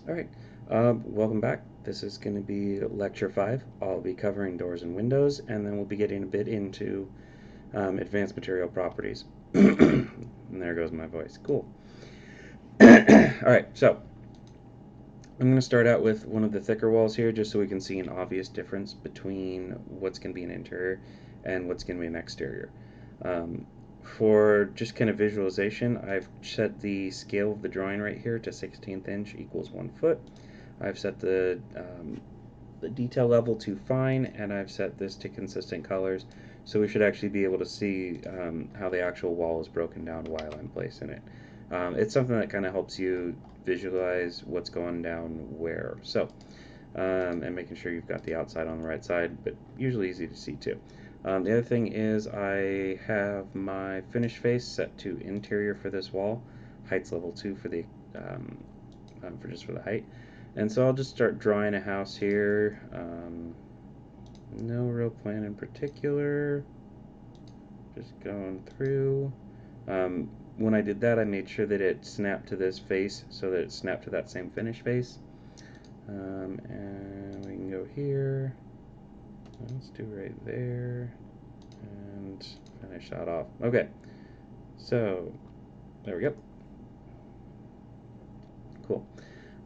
Alright, welcome back. This is going to be lecture 5. I'll be covering doors and windows, and then we'll be getting a bit into advanced material properties. And there goes my voice. Cool. Alright, so I'm going to start out with one of the thicker walls here just so we can see an obvious difference between what's going to be an interior and what's going to be an exterior. For just kind of visualization, I've set the scale of the drawing right here to 1/16 inch equals 1 foot. I've set the detail level to fine, and I've set this to consistent colors, so we should actually be able to see how the actual wall is broken down while I'm placing it. It's something that kind of helps you visualize what's going down where. So, and making sure you've got the outside on the right side, but usually easy to see too. The other thing is I have my finish face set to interior for this wall, heights level 2 for the for the height. And so I'll just start drawing a house here. No real plan in particular. Just going through. When I did that, I made sure that it snapped to this face so that it snapped to that same finish face. And we can go here. Let's do right there. And finish that off. Okay. So, there we go. Cool.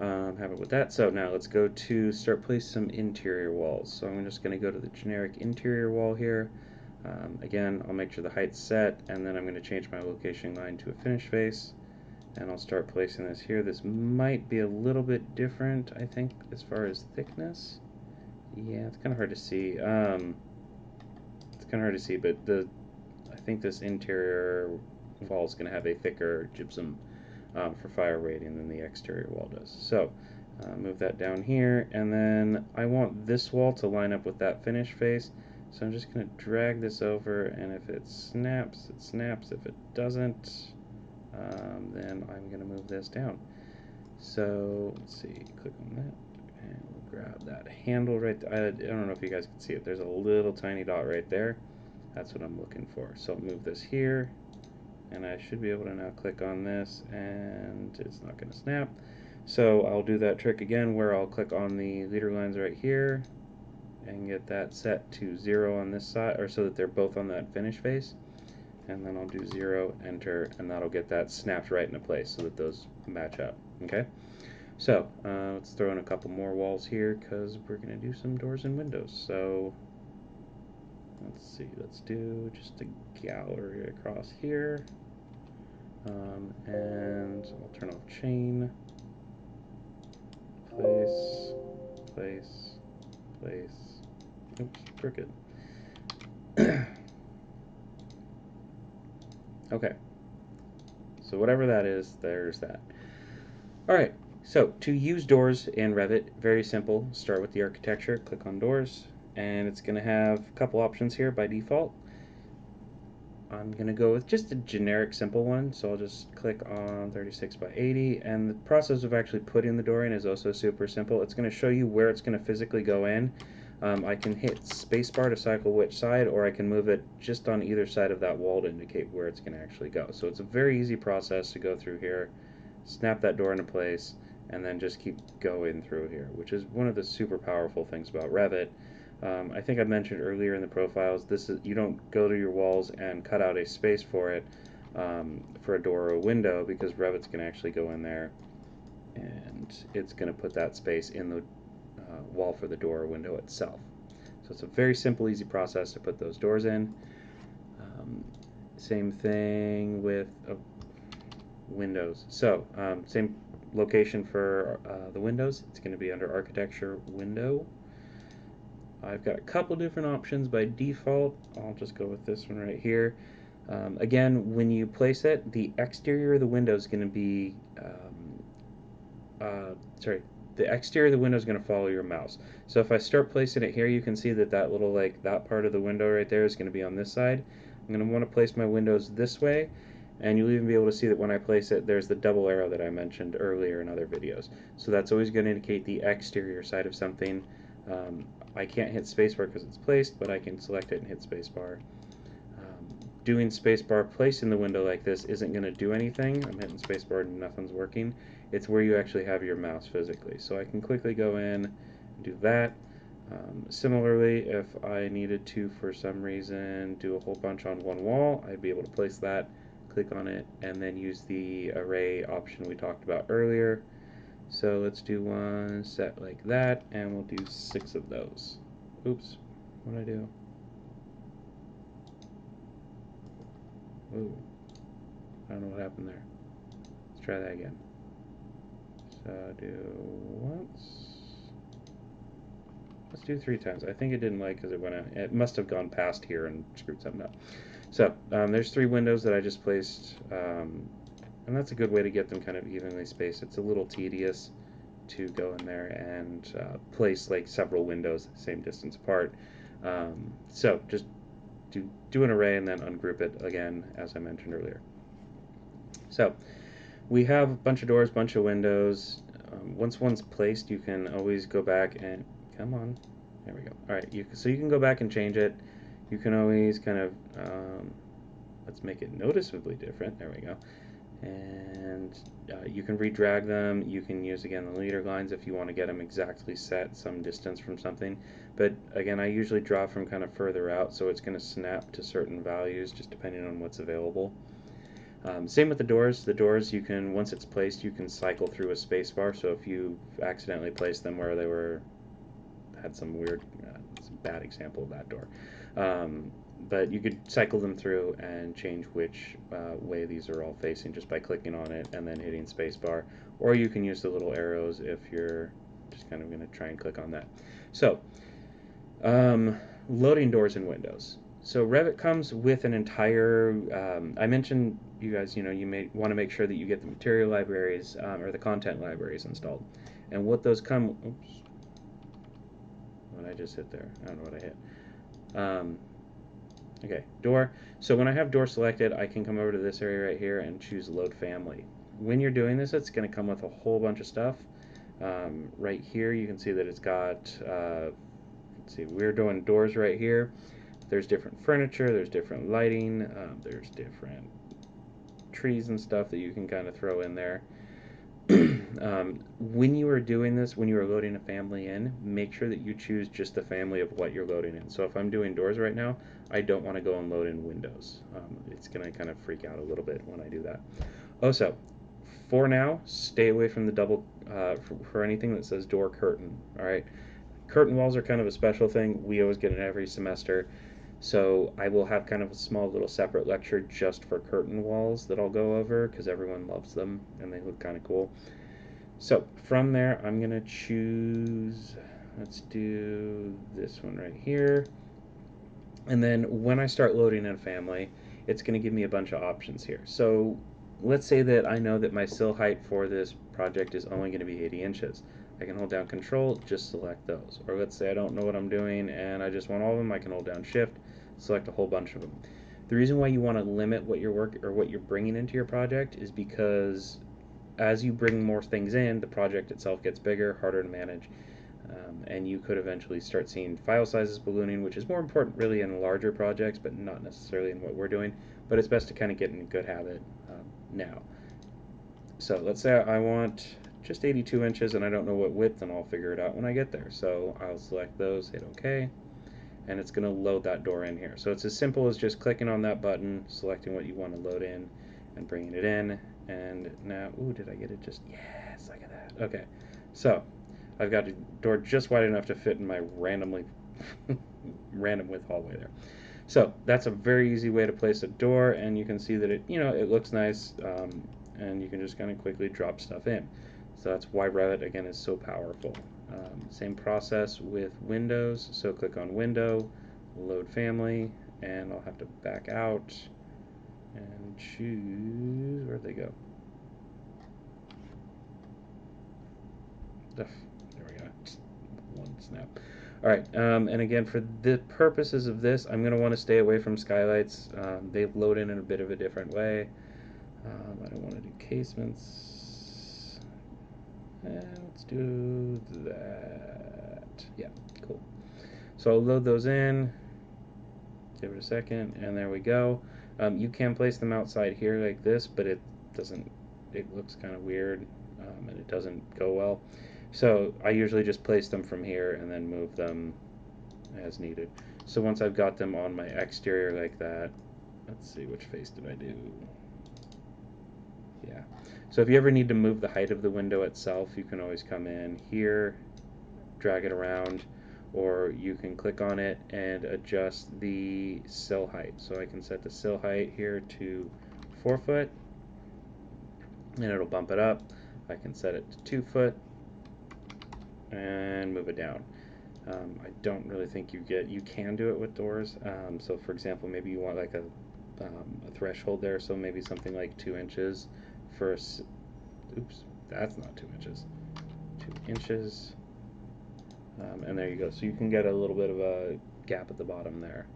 Have it with that. So now let's go to start place some interior walls. So I'm just going to go to the generic interior wall here. Again, I'll make sure the height's set, and then I'm going to change my location line to a finish face, and I'll start placing this here. This might be a little bit different, I think, as far as thickness. Yeah, it's kind of hard to see. It's kind of hard to see, but I think this interior wall is going to have a thicker gypsum for fire rating than the exterior wall does. So move that down here, and then I want this wall to line up with that finish face. So I'm just going to drag this over, and if it snaps, it snaps. If it doesn't, then I'm going to move this down. So let's see, click on that, and we'll grab that handle right there. I don't know if you guys can see it. There's a little tiny dot right there. That's what I'm looking for. So I'll move this here, and I should be able to now click on this, and it's not going to snap. So I'll do that trick again where I'll click on the leader lines right here and get that set to 0 on this side, or so that they're both on that finish face. And then I'll do 0, enter, and that'll get that snapped right into place so that those match up. Okay? So let's throw in a couple more walls here because we're going to do some doors and windows. So let's see, let's do just a gallery across here. And I'll turn off chain, place, place, place. Oops, crooked. Okay, so whatever that is, there's that. Alright, so to use doors in Revit, very simple. Start with the architecture, click on doors, and it's going to have a couple options here by default. I'm going to go with just a generic simple one, so I'll just click on 36 by 80, and the process of actually putting the door in is also super simple. It's going to show you where it's going to physically go in. I can hit spacebar to cycle which side, or I can move it just on either side of that wall to indicate where it's going to actually go. So it's a very easy process to go through here, snap that door into place, and then just keep going through here, which is one of the super powerful things about Revit. I think I mentioned earlier in the profiles, this is, you don't go to your walls and cut out a space for it for a door or a window, because Revit's going to actually go in there and it's going to put that space in the wall for the door or window itself. So it's a very simple, easy process to put those doors in. Same thing with windows. So same location for the windows. It's going to be under architecture, window. I've got a couple different options by default. I'll just go with this one right here. Again, when you place it, the exterior of the window is going to be, the exterior of the window is going to follow your mouse. So if I start placing it here, you can see that that little, that part of the window right there is going to be on this side. I'm going to want to place my windows this way, and you'll even be able to see that when I place it, there's the double arrow that I mentioned earlier in other videos. So that's always going to indicate the exterior side of something. I can't hit spacebar because it's placed, but I can select it and hit spacebar. doing spacebar, placing the window like this isn't going to do anything. I'm hitting spacebar and nothing's working. It's where you actually have your mouse physically. So I can quickly go in and do that. Similarly, if I needed to, for some reason, do a whole bunch on one wall, I'd be able to place that, click on it, and then use the array option we talked about earlier. So let's do one set like that, and we'll do 6 of those. Oops, what did I do? Ooh, I don't know what happened there. Let's try that again. So do once. Let's do 3 times. I think it didn't like because it went out. It must have gone past here and screwed something up. So there's 3 windows that I just placed, and that's a good way to get them kind of evenly spaced. It's a little tedious to go in there and place like several windows same distance apart. So just do an array and then ungroup it again, as I mentioned earlier. So we have a bunch of doors, bunch of windows. Once one's placed, you can always go back and come on. There we go. All right, so you can go back and change it. You can always kind of let's make it noticeably different. There we go. And you can redrag them. You can use again the leader lines if you want to get them exactly set some distance from something. But again, I usually draw from kind of further out, so it's going to snap to certain values just depending on what's available. Same with the doors. The doors, you can, once it's placed, you can cycle through a spacebar. So if you accidentally placed them where they had some weird, some bad example of that door. But you could cycle them through and change which way these are all facing just by clicking on it and then hitting spacebar. Or you can use the little arrows if you're just kind of going to try and click on that. So, loading doors and windows. So Revit comes with an entire, I mentioned you guys, you may want to make sure that you get the material libraries or the content libraries installed. And what those come, oops, what I just hit there, I don't know what I hit. Okay, door. So when I have door selected, I can come over to this area right here and choose load family. When you're doing this, it's going to come with a whole bunch of stuff. Right here, you can see that it's got, let's see, we're doing doors right here. There's different furniture, there's different lighting, there's different trees and stuff that you can kind of throw in there. When you are doing this, when you are loading a family in, make sure that you choose just the family of what you're loading in. So if I'm doing doors right now, I don't want to go and load in windows. It's going to kind of freak out a little bit when I do that. Also, for now, stay away from the double, for anything that says door curtain, all right? Curtain walls are kind of a special thing. We always get it every semester. So I will have kind of a small little separate lecture just for curtain walls that I'll go over because everyone loves them and they look kind of cool. So from there, I'm going to choose, let's do this one right here. And then when I start loading in a family, it's going to give me a bunch of options here. So let's say that I know that my sill height for this project is only going to be 80 inches. I can hold down Control, just select those. Or let's say I don't know what I'm doing and I just want all of them, I can hold down Shift, select a whole bunch of them. The reason why you want to limit what you're bringing into your project is because as you bring more things in, the project itself gets bigger, harder to manage, and you could eventually start seeing file sizes ballooning, which is more important really in larger projects, but not necessarily in what we're doing. But it's best to kind of get in a good habit now. So let's say I want just 82 inches and I don't know what width, and I'll figure it out when I get there. So I'll select those, hit OK, and it's going to load that door in here. So it's as simple as just clicking on that button, selecting what you want to load in, and bringing it in. And now, ooh, did I get it just, yes, look at that. Okay, so I've got a door just wide enough to fit in my random width hallway there. So that's a very easy way to place a door, and you can see that it looks nice, and you can just kind of quickly drop stuff in. So that's why Revit, again, is so powerful. Same process with Windows. So click on Window, Load Family, and I'll have to back out and choose, where'd they go? There we go. One snap. All right, and again, for the purposes of this, I'm going to want to stay away from skylights. They load in a bit of a different way. I don't want to do casements. Let's do that. Yeah, cool. So I'll load those in. Give it a second, and there we go. You can place them outside here like this, but doesn't, it looks kind of weird, and it doesn't go well. So I usually just place them from here and then move them as needed. So once I've got them on my exterior like that, let's see, which face did I do? Yeah. So if you ever need to move the height of the window itself, you can always come in here, drag it around, or you can click on it and adjust the sill height. So I can set the sill height here to 4 foot, and it'll bump it up. I can set it to 2 foot and move it down. I don't really think you can do it with doors. So for example, maybe you want like a threshold there, so maybe something like 2 inches for, oops, that's not 2 inches, 2 inches, and there you go. So you can get a little bit of a gap at the bottom there.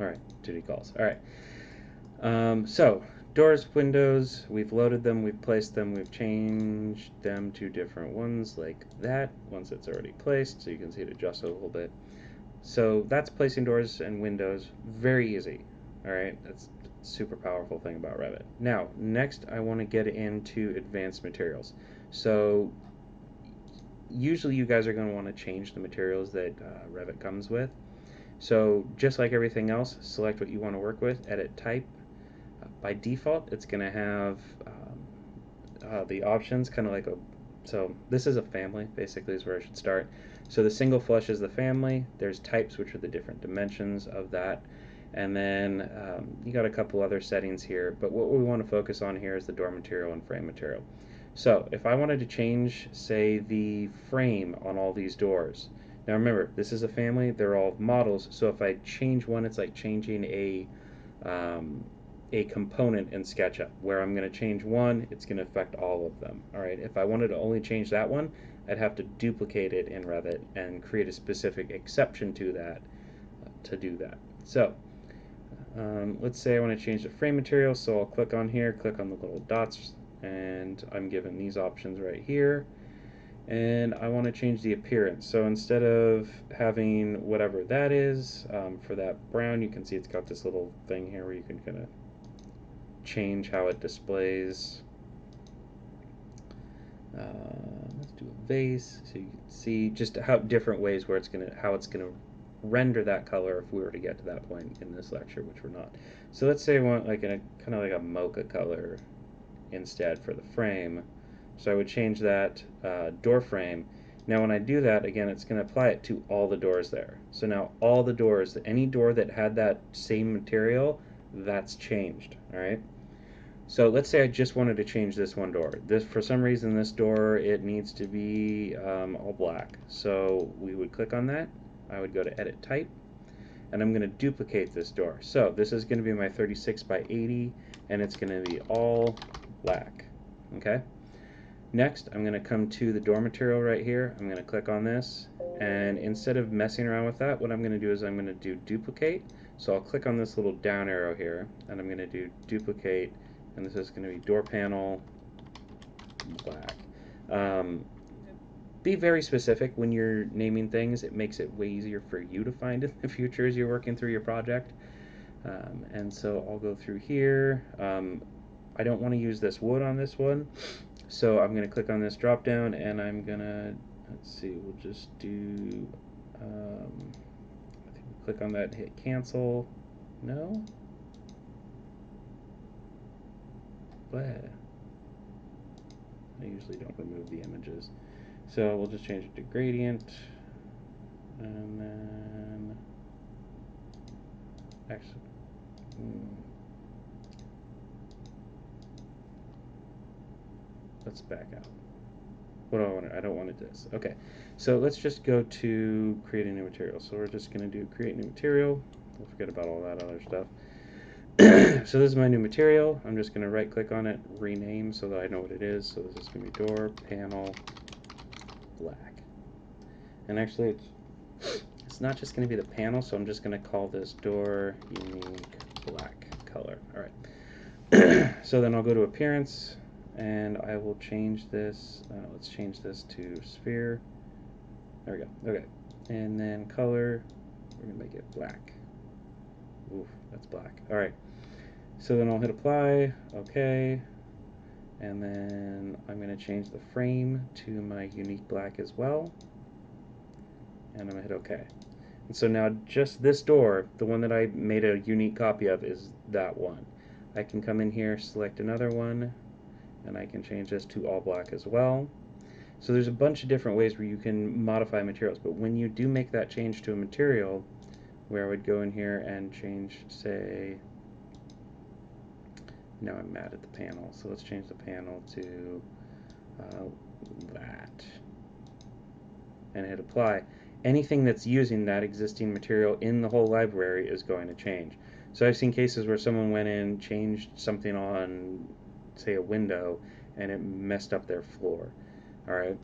All right, duty calls. All right. So doors, windows, we've loaded them, we've placed them, we've changed them to different ones like that once it's already placed, so you can see it adjusts a little bit. So that's placing doors and windows. Very easy. All right, that's a super powerful thing about Revit. Now, next I want to get into advanced materials. So usually you guys are going to want to change the materials that Revit comes with. So just like everything else, select what you want to work with, edit type. By default, it's going to have the options kind of like a, so this is a family, basically is where I should start. So the single flush is the family. There's types, which are the different dimensions of that. And then you got a couple other settings here, but what we want to focus on here is the door material and frame material. So if I wanted to change, say, the frame on all these doors, now remember, this is a family, they're all models, so if I change one, it's like changing um, a component in SketchUp, where I'm going to change one, it's going to affect all of them. All right, if I wanted to only change that one, I'd have to duplicate it in Revit and create a specific exception to that to do that. So let's say I want to change the frame material, so I'll click on here, click on the little dots, and I'm given these options right here. And I want to change the appearance. So instead of having whatever that is, for that brown, you can see it's got this little thing here where you can kind of change how it displays. Let's do a vase, so you can see just how different ways where how it's gonna render that color if we were to get to that point in this lecture, which we're not. So let's say I want like a kind of like a mocha color instead for the frame. So I would change that door frame. Now when I do that, again, it's going to apply it to all the doors there. So now all the doors, any door that had that same material, that's changed, all right? So let's say I just wanted to change this one door. This, for some reason, this door, it needs to be all black. So we would click on that. I would go to Edit Type, and I'm going to duplicate this door. So this is going to be my 36 by 80, and it's going to be all black, okay? Next, I'm going to come to the door material right here. I'm going to click on this, and instead of messing around with that, what I'm going to do is I'm going to do duplicate. So I'll click on this little down arrow here, and I'm going to do duplicate, and this is going to be door panel black. Be very specific when you're naming things. It makes it way easier for you to find in the future as you're working through your project. And so I'll go through here. I don't want to use this wood on this one, so I'm going to click on this drop down, and I'm going to, let's see, we'll just do, I think we click on that, hit cancel. No? Bleh. I usually don't remove the images. So we'll just change it to gradient, and then, actually, let's back out. What do I want? I don't want it this. Okay, so let's just go to create a new material. So we're just going to do create new material. We'll forget about all that other stuff. So this is my new material. I'm just going to right click on it, rename so that I know what it is. So this is going to be door panel black. And actually it's not just going to be the panel, so I'm just going to call this door unique black color. All right. So then I'll go to appearance, and I will change this. Let's change this to sphere. There we go. Okay. And then color, we're going to make it black. Oof. That's black. All right. So then I'll hit apply. Okay. And then I'm going to change the frame to my unique black as well. And I'm going to hit OK. And so now just this door, the one that I made a unique copy of, is that one. I can come in here, select another one, and I can change this to all black as well. So there's a bunch of different ways where you can modify materials, but when you do make that change to a material, where I would go in here and change, say, now I'm mad at the panel, so let's change the panel to that, and hit apply. Anything that's using that existing material in the whole library is going to change. So I've seen cases where someone went in, changed something on, say, a window, and it messed up their floor. All right.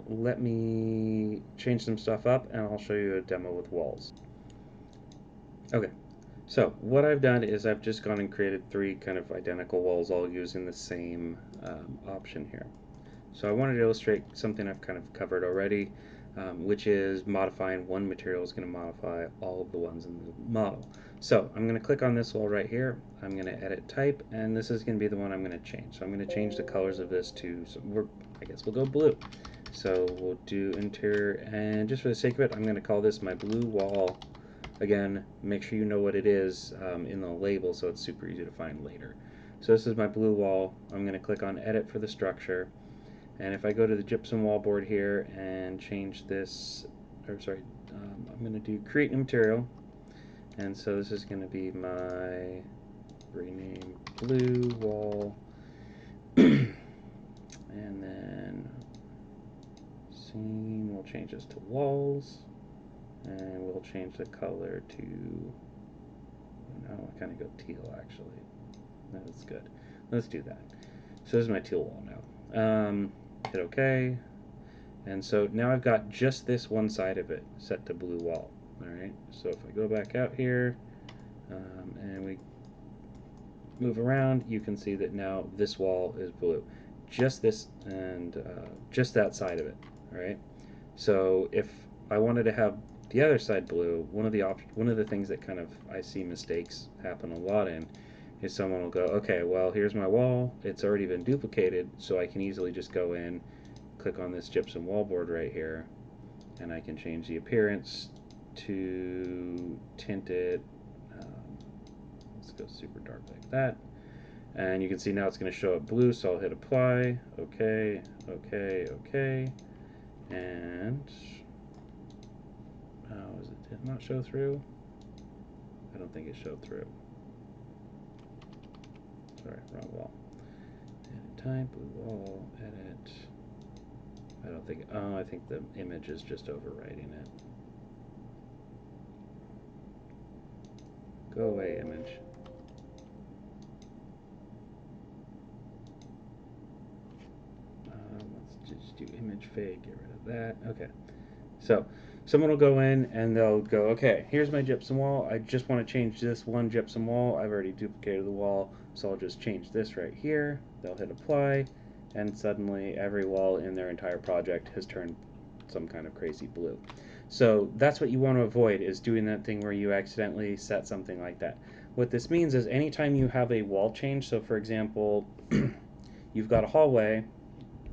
Let me change some stuff up, and I'll show you a demo with walls. Okay. So what I've done is I've just gone and created 3 kind of identical walls, all using the same option here. So I wanted to illustrate something I've kind of covered already, which is modifying one material is going to modify all of the ones in the model. So I'm going to click on this wall right here. I'm going to edit type, and this is going to be the one I'm going to change. So I'm going to change the colors of this to, I guess we'll go blue. So we'll do interior, and just for the sake of it, I'm going to call this my blue wall. Again, make sure you know what it is in the label so it's super easy to find later. So this is my blue wall. I'm going to click on edit for the structure. And if I go to the gypsum wall board here and change this, or sorry, I'm going to do create new material. And so this is going to be my rename blue wall. And then scene, we'll change this to walls. And we'll change the color to, no, I kind of go teal actually. That's good. Let's do that. So this is my teal wall now. Hit OK. And so now I've got just this one side of it set to blue wall. Alright, so if I go back out here and we move around, you can see that now this wall is blue. Just this and just that side of it. Alright, so if I wanted to have the other side blue, one of the things that kind of I see mistakes happen a lot in is someone will go, okay, well here's my wall, it's already been duplicated, so I can easily just go in, click on this gypsum wallboard right here, and I can change the appearance to tint it. Let's go super dark like that. And you can see now it's going to show up blue, so I'll hit apply. Okay, okay, okay. And did it not show through? I don't think it showed through. Sorry, wrong wall. Edit type, blue wall, edit. I don't think, oh, I think the image is just overwriting it. Go away, image. Let's just do image fade, get rid of that. Okay. So someone will go in and they'll go, okay, here's my gypsum wall. I just want to change this one gypsum wall. I've already duplicated the wall, so I'll just change this right here. They'll hit apply, and suddenly every wall in their entire project has turned some kind of crazy blue. So that's what you want to avoid, is doing that thing where you accidentally set something like that. What this means is anytime you have a wall change, so for example, you've got a hallway,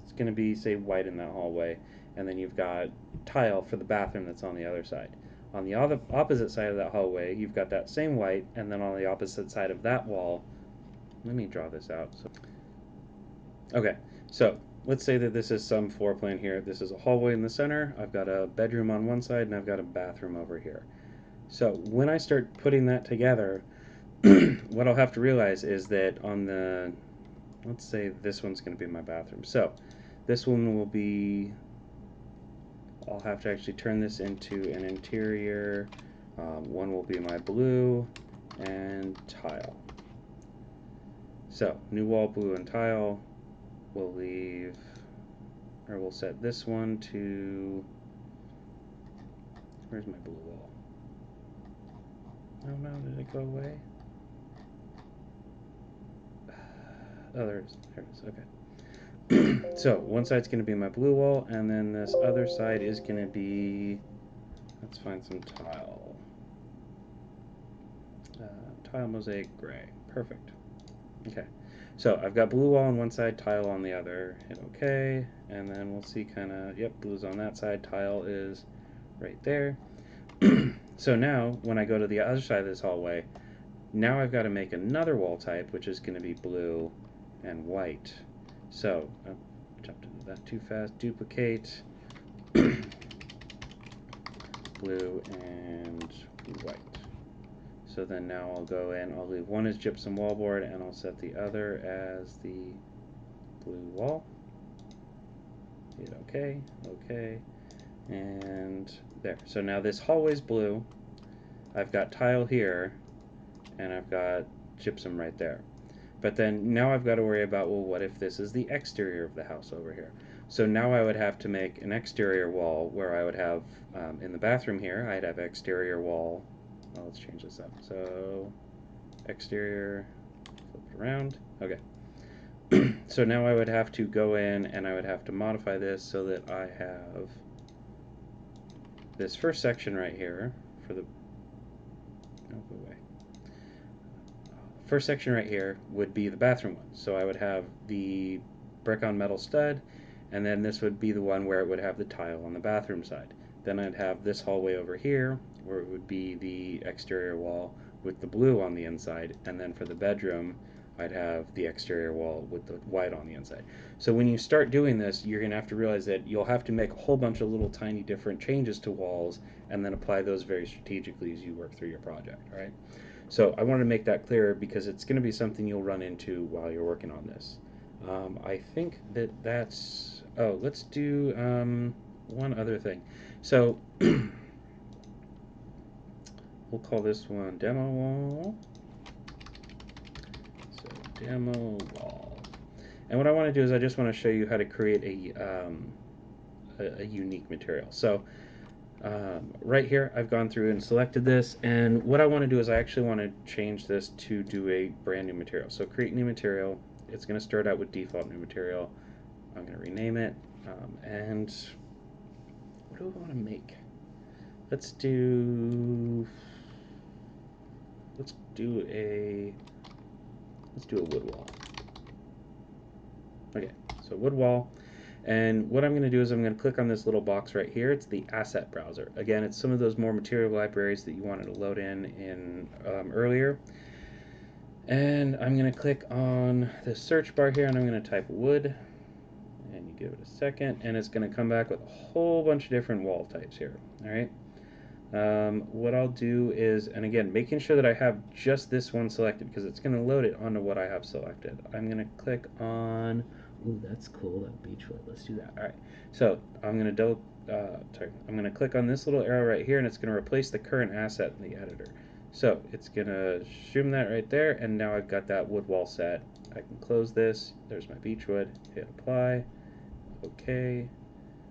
it's going to be, say, white in that hallway, and then you've got tile for the bathroom that's on the other side. On the opposite side of that hallway, you've got that same white, and then on the opposite side of that wall, let me draw this out. Okay, so let's say that this is some floor plan here. This is a hallway in the center. I've got a bedroom on one side, and I've got a bathroom over here. So when I start putting that together, what I'll have to realize is that on the, let's say this one's going to be my bathroom. So this one will be, I'll have to actually turn this into an interior. One will be my blue and tile. So new wall, blue and tile. We'll leave, or we'll set this one to, where's my blue wall? Oh no, did it go away? Oh, there it is. There it is. Okay. So one side's going to be my blue wall, and then this other side is going to be, let's find some tile. tile mosaic gray. Perfect. Okay, so I've got blue wall on one side, tile on the other. Hit OK, and then we'll see kind of, yep, blue's on that side, tile is right there. So now, when I go to the other side of this hallway, now I've got to make another wall type, which is going to be blue and white. So, oh, jumped into that too fast. Duplicate, blue and white. So then now I'll go in, I'll leave one as gypsum wallboard, and I'll set the other as the blue wall. Hit OK, OK, and there. So now this hallway's blue. I've got tile here, and I've got gypsum right there. But then now I've got to worry about, well, what if this is the exterior of the house over here? So now I would have to make an exterior wall where I would have, in the bathroom here, I'd have exterior wall. Well, let's change this up. So exterior, flip it around. Okay. So now I would have to go in and I would have to modify this so that I have this first section right here for the, no, go away. First section right here would be the bathroom one. So I would have the brick on metal stud, and then this would be the one where it would have the tile on the bathroom side. Then I'd have this hallway over here where it would be the exterior wall with the blue on the inside, and then for the bedroom I'd have the exterior wall with the white on the inside. So when you start doing this, you're going to have to realize that you'll have to make a whole bunch of little tiny different changes to walls and then apply those very strategically as you work through your project, all right? So I wanted to make that clear because it's going to be something you'll run into while you're working on this. I think that's, oh, let's do one other thing. So we'll call this one demo wall. So demo wall. And what I want to do is I just want to show you how to create a unique material. So right here I've gone through and selected this, and what I want to do is I actually want to change this to do a brand new material. So create new material. It's going to start out with default new material. I'm going to rename it, and what do I want to make? Let's do a wood wall. Okay, so wood wall. And what I'm going to do is I'm going to click on this little box right here. It's the asset browser. Again, it's some of those more material libraries that you wanted to load in earlier. And I'm going to click on the search bar here, and I'm going to type wood. And you give it a second, and it's going to come back with a whole bunch of different wall types here. All right. What I'll do is, and again, making sure that I have just this one selected because it's going to load it onto what I have selected. I'm going to click on, ooh, that's cool, that beechwood. Let's do that. All right. So I'm going to I'm going to click on this little arrow right here, and it's going to replace the current asset in the editor. So it's going to zoom that right there, and now I've got that wood wall set. I can close this. There's my beechwood. Hit apply. Okay.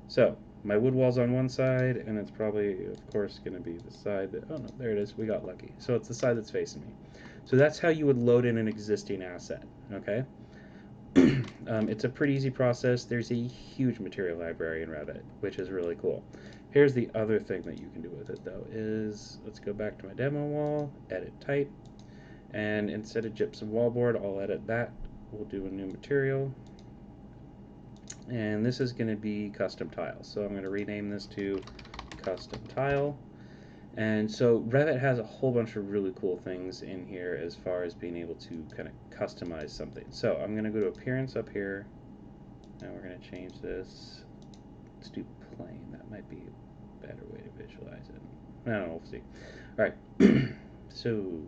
So my wood wall's on one side, and it's probably, of course, going to be the side that, oh no, there it is, we got lucky. So it's the side that's facing me. So that's how you would load in an existing asset, okay? It's a pretty easy process. There's a huge material library in Revit, which is really cool. Here's the other thing that you can do with it, though, is, let's go back to my demo wall, edit type, and instead of gypsum wallboard, I'll edit that. We'll do a new material. And this is going to be custom tiles. So I'm going to rename this to custom tile. And so Revit has a whole bunch of really cool things in here as far as being able to kind of customize something. So I'm going to go to appearance up here. Now we're going to change this. Let's do plain. That might be a better way to visualize it. I don't know, we'll see. All right. So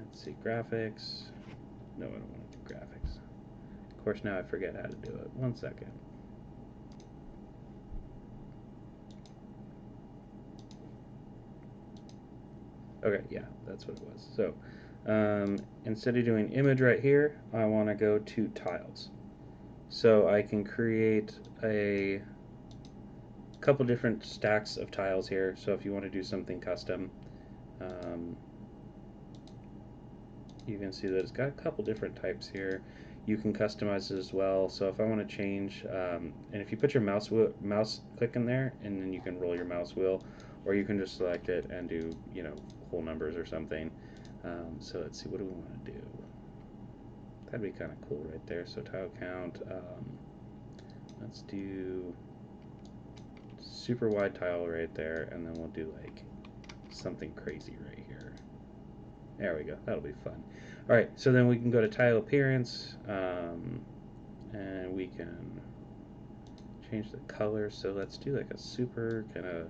let's see, graphics. No, I don't want to do graphics. Of course, now I forget how to do it. 1 second. Okay, yeah, that's what it was. So instead of doing image right here, I want to go to tiles. So I can create a couple different stacks of tiles here. So if you want to do something custom, you can see that it's got a couple different types here. You can customize it as well. So if I want to change, and if you put your mouse click in there, and then you can roll your mouse wheel or you can just select it and do, you know, whole numbers or something. So let's see, what do we want to do? That'd be kind of cool right there. So tile count, let's do super wide tile right there, and then we'll do like something crazy right here. There we go. That'll be fun. All right, so then we can go to tile appearance, and we can change the color. So let's do like a super kind of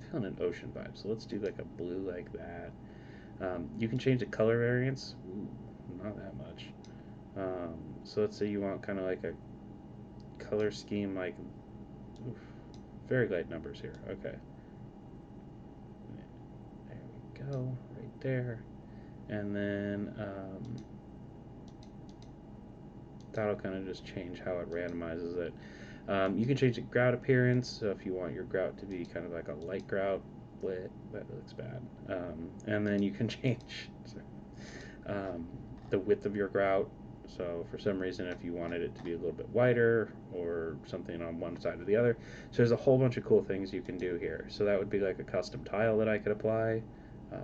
feeling an ocean vibe. So let's do like a blue like that. You can change the color variance. Ooh, not that much. So let's say you want kind of like a color scheme like, oof, very light numbers here. Okay. There we go, right there. And then that'll kind of just change how it randomizes it. You can change the grout appearance, so if you want your grout to be kind of like a light grout, that looks bad. And then you can change the width of your grout. So for some reason, if you wanted it to be a little bit wider or something on one side or the other. So there's a whole bunch of cool things you can do here. So that would be like a custom tile that I could apply.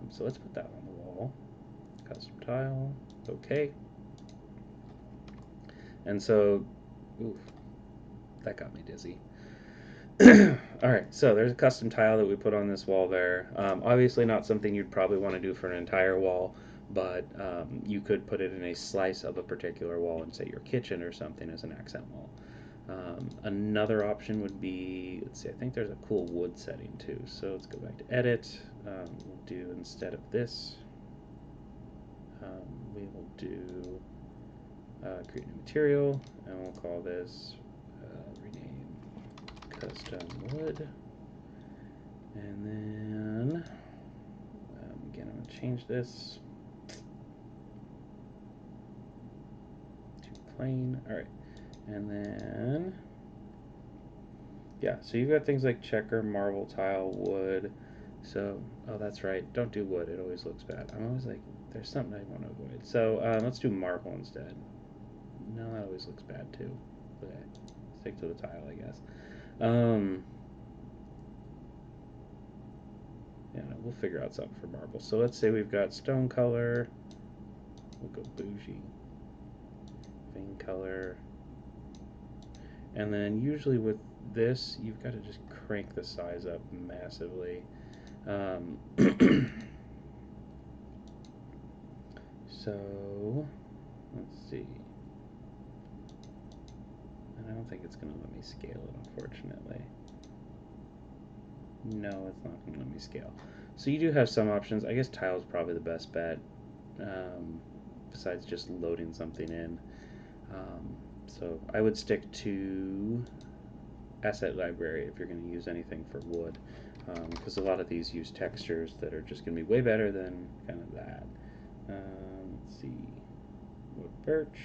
So let's put that on the wall. Custom tile, okay. And so, oof, that got me dizzy. Alright, so there's a custom tile that we put on this wall there. Obviously not something you'd probably want to do for an entire wall, but you could put it in a slice of a particular wall and say your kitchen or something as an accent wall. Another option would be, let's see, I think there's a cool wood setting too. So let's go back to edit. We'll do, instead of this, we will do create new material, and we'll call this rename custom wood. And then again, I'm going to change this to plain. All right, and then yeah, so you've got things like checker, marble, tile, wood. So, oh, that's right. Don't do wood. It always looks bad. I'm always like, there's something I want to avoid. So let's do marble instead. No, that always looks bad too. Bleh. Stick to the tile, I guess. Yeah, no, we'll figure out something for marble. So let's say we've got stone color. We'll go bougie. Vein color. And then usually with this, you've got to just crank the size up massively. So, let's see. And I don't think it's going to let me scale it, unfortunately. No, it's not going to let me scale. So you do have some options. I guess tile is probably the best bet, besides just loading something in. So I would stick to asset library if you're going to use anything for wood, because a lot of these use textures that are just going to be way better than kind of that. Let's see, wood birch.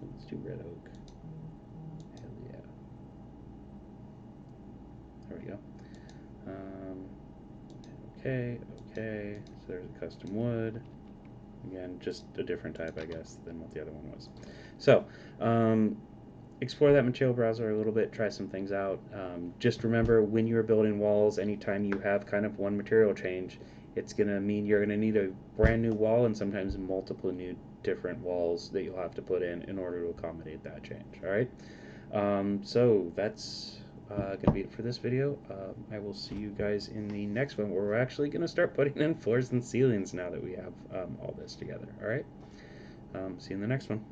Let's do red oak. Hell yeah. There we go. Okay, okay. So there's a custom wood. Again, just a different type, I guess, than what the other one was. So, explore that material browser a little bit, try some things out. Just remember, when you're building walls, anytime you have kind of one material change, it's going to mean you're going to need a brand new wall and sometimes multiple new different walls that you'll have to put in order to accommodate that change. All right. So that's going to be it for this video. I will see you guys in the next one, where we're actually going to start putting in floors and ceilings now that we have all this together. All right. See you in the next one.